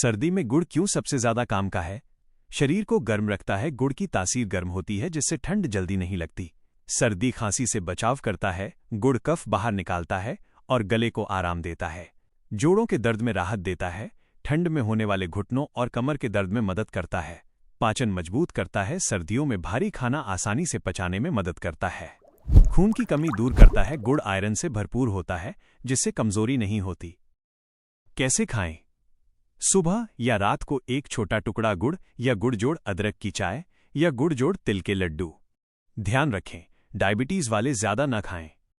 सर्दी में गुड़ क्यों सबसे ज्यादा काम का है? शरीर को गर्म रखता है। गुड़ की तासीर गर्म होती है जिससे ठंड जल्दी नहीं लगती। सर्दी खांसी से बचाव करता है। गुड़ कफ बाहर निकालता है और गले को आराम देता है। जोड़ों के दर्द में राहत देता है। ठंड में होने वाले घुटनों और कमर के दर्द में मदद करता है। पाचन मजबूत करता है। सर्दियों में भारी खाना आसानी से पचाने में मदद करता है। खून की कमी दूर करता है। गुड़ आयरन से भरपूर होता है जिससे कमजोरी नहीं होती। कैसे खाएं? सुबह या रात को एक छोटा टुकड़ा गुड़ या गुड़ जोड़ अदरक की चाय या गुड़ जोड़ तिल के लड्डू। ध्यान रखें, डायबिटीज वाले ज्यादा न खाएं।